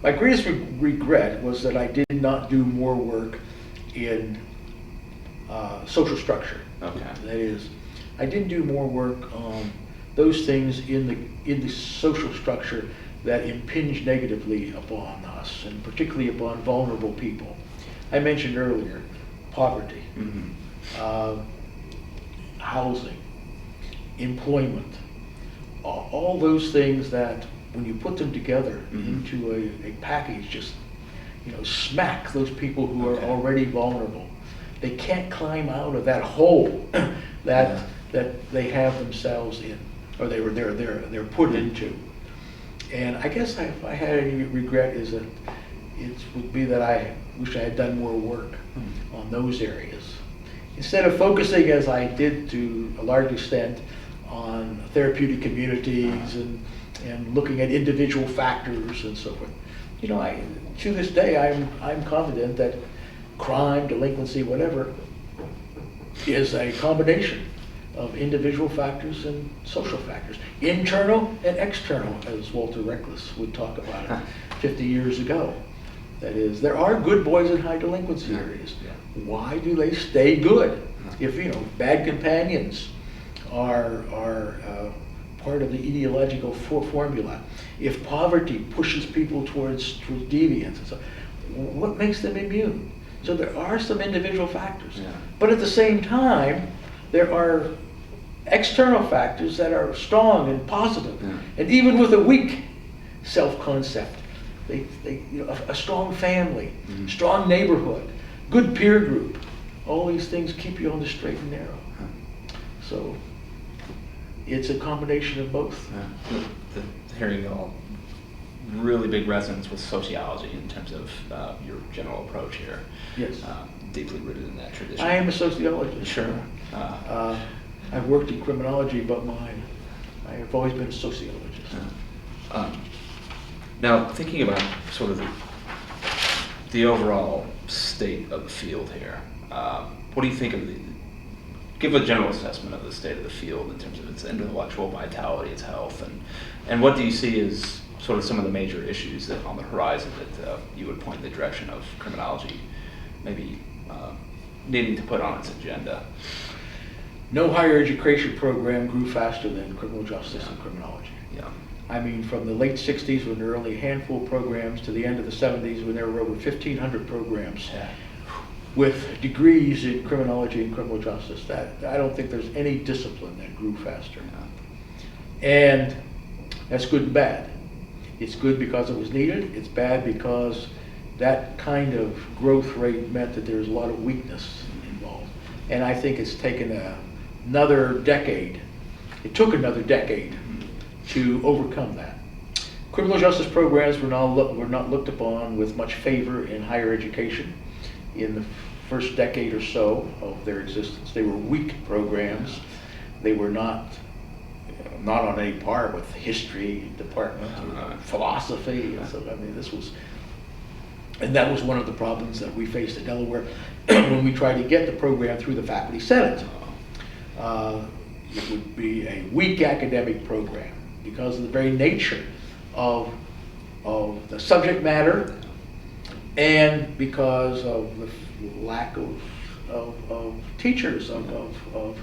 my greatest regret was that I did not do more work in social structure. Okay. That is, I didn't do more work on those things in the social structure that impinge negatively upon us, and particularly upon vulnerable people. I mentioned earlier poverty, Mm-hmm. housing, employment, all those things that when you put them together Mhm. into a package, just smack those people who are Okay. already vulnerable. They can't climb out of that hole that they have themselves in, or they're put into. And I guess if I had any regret, is that it would be that I wish I had done more work on those areas. Instead of focusing, as I did to a large extent, on therapeutic communities and looking at individual factors and so forth. To this day, I'm confident that crime, delinquency, whatever, is a combination of individual factors and social factors, internal and external, as Walter Reckless would talk about it 50 years ago. That is, there are good boys in high delinquency areas. Yeah. Why do they stay good? If bad companions are part of the ideological formula, if poverty pushes people towards deviance, and so what makes them immune? So there are some individual factors, Yeah. but at the same time, there are external factors that are strong and positive, Yeah. and even with a weak self-concept, a strong family, Mhm. strong neighborhood, good peer group, all these things keep you on the straight and narrow. Huh. So it's a combination of both. Yeah. Hearing all really big resonance with sociology in terms of your general approach here. Yes. Deeply rooted in that tradition. I am a sociologist. Sure. I've worked in criminology, but I have always been a sociologist. Now, thinking about sort of the overall state of the field here, what do you think of give a general assessment of the state of the field in terms of its intellectual vitality, its health, and what do you see as sort of some of the major issues that on the horizon that you would point in the direction of criminology maybe needing to put on its agenda? No higher education program grew faster than criminal justice and criminology. Yeah. I mean, from the late 60s when there were only a handful of programs to the end of the 70s when there were over 1,500 programs with degrees in criminology and criminal justice. That I don't think there's any discipline that grew faster. And that's good and bad. It's good because it was needed. It's bad because that kind of growth rate meant that there's a lot of weakness involved. And I think it's taken another decade. It took another decade to overcome that. Criminal justice programs were not looked upon with much favor in higher education in the first decade or so of their existence. They were weak programs. They were not on any par with the history department or philosophy. So, I mean, and that was one of the problems that we faced at Delaware when we tried to get the program through the faculty senate. It would be a weak academic program because of the very nature of the subject matter and because of the lack of teachers, of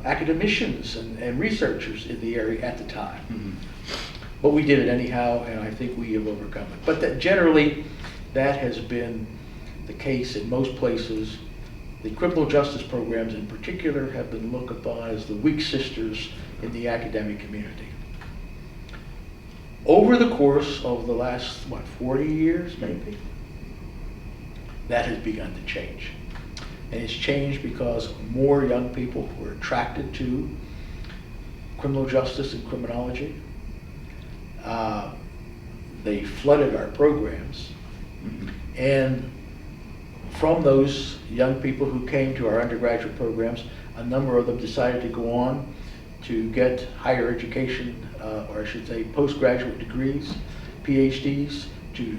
academicians and researchers in the area at the time. Mm-hmm. But we did it anyhow, and I think we have overcome it. But generally, that has been the case in most places. The criminal justice programs in particular have been looked upon as the weak sisters in the academic community. Over the course of the last, 40 years maybe, that has begun to change. And it's changed because more young people were attracted to criminal justice and criminology. They flooded our programs. And from those young people who came to our undergraduate programs, a number of them decided to go on to get higher education, or I should say postgraduate degrees, PhDs, to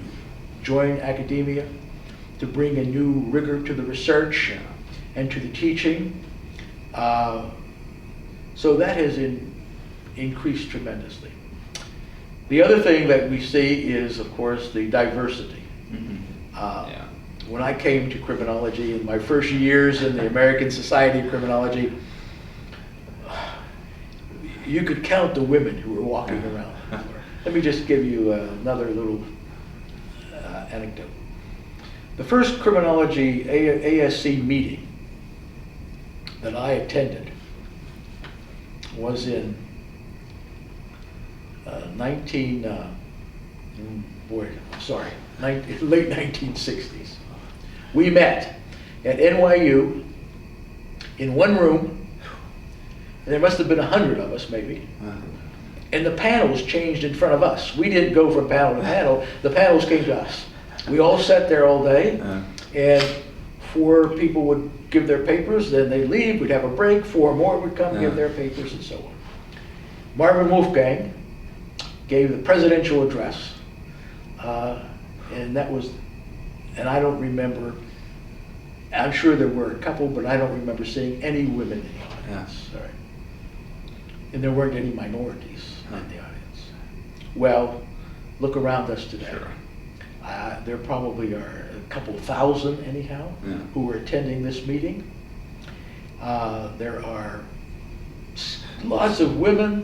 join academia, to bring a new rigor to the research and to the teaching. So that has increased tremendously. The other thing that we see is, of course, the diversity. When I came to criminology in my first years in the American Society of Criminology, you could count the women who were walking around. Let me just give you another little anecdote. The first criminology ASC meeting that I attended was in late 1960s. We met at NYU in one room, and there must have been 100 of us maybe. And the panels changed in front of us. We didn't go from panel to panel, the panels came to us. We all sat there all day, and 4 people would give their papers, then they'd leave, we'd have a break, 4 more would come give their papers, and so on. Marvin Wolfgang gave the presidential address, and I don't remember, I'm sure there were a couple, but I don't remember seeing any women in the audience. Sorry. And there weren't any minorities in the audience. Well, look around us today. Sure. There probably are a couple thousand anyhow who are attending this meeting. There are lots of women,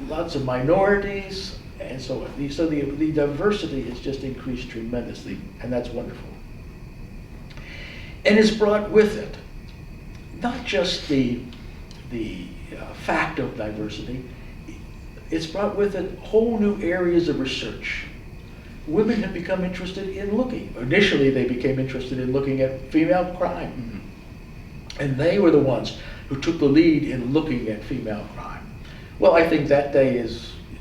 lots of minorities, and so on. So the diversity has just increased tremendously, and that's wonderful. And it's brought with it not just the fact of diversity, it's brought with it whole new areas of research. Women have become interested in looking. Initially, they became interested in looking at female crime. And they were the ones who took the lead in looking at female crime. Well, I think that day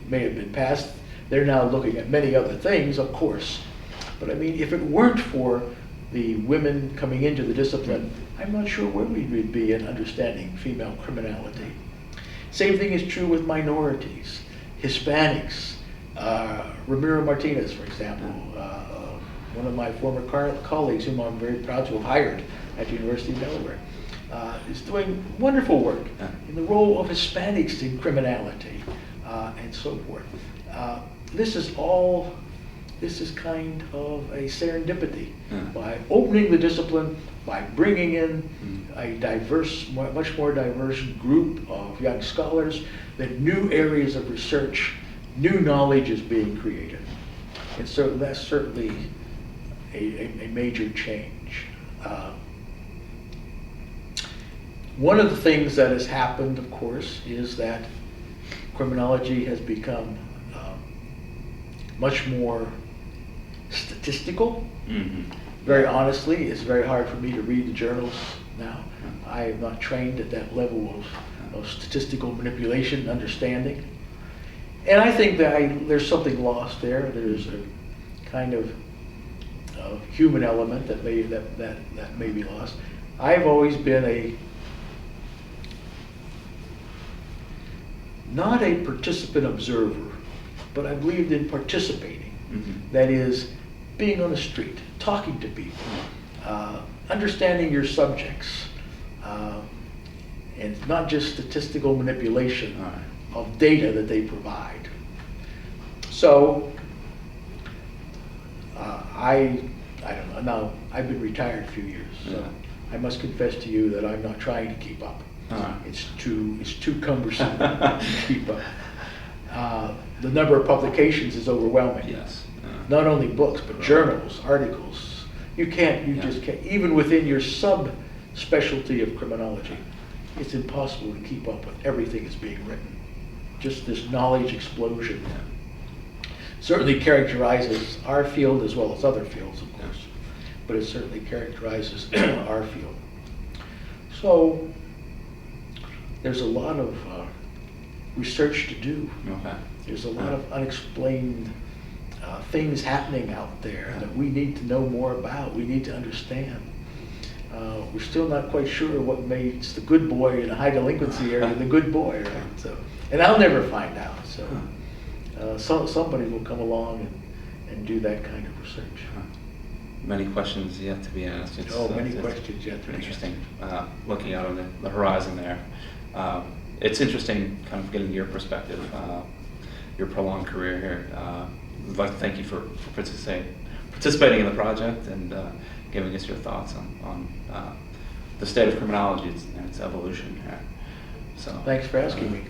may have been past. They're now looking at many other things, of course. But I mean, if it weren't for the women coming into the discipline, I'm not sure where we would be in understanding female criminality. Same thing is true with minorities, Hispanics. Ramiro Martinez, for example, one of my former colleagues whom I'm very proud to have hired at the University of Delaware. is doing wonderful work Yeah. in the role of Hispanics in criminality and so forth. This is kind of a serendipity. Yeah. By opening the discipline, by bringing in a diverse, much more diverse group of young scholars, that new areas of research, new knowledge is being created. And so that's certainly a major change. One of the things that has happened, of course, is that criminology has become much more statistical. Mm-hmm. Very honestly, it's very hard for me to read the journals now. I am not trained at that level of statistical manipulation and understanding. And I think that there's something lost there. There's a kind of human element that may be lost. I've always been not a participant observer, but I believed in participating. Mm-hmm. That is, being on the street, talking to people, understanding your subjects, and not just statistical manipulation of data that they provide. So, I don't know, now I've been retired a few years, so I must confess to you that I'm not trying to keep up. It's too cumbersome to keep up. The number of publications is overwhelming. Yes. Not only books, but journals, articles. You just can't, even within your sub-specialty of criminology, it's impossible to keep up with everything that's being written. Just this knowledge explosion certainly characterizes our field as well as other fields, of course, but it certainly characterizes our field. So there's a lot of research to do. Okay. There's a lot of unexplained things happening out there that we need to know more about, we need to understand. We're still not quite sure what makes the good boy in a high delinquency area the good boy, right? So, and I'll never find out. So somebody will come along and do that kind of research. Many questions yet to be asked. Many questions yet to be asked. Interesting, looking out on the horizon there. It's interesting kind of getting your perspective, your prolonged career here. I'd like to thank you for participating in the project and giving us your thoughts on the state of criminology and its evolution here. So, Thanks for asking me.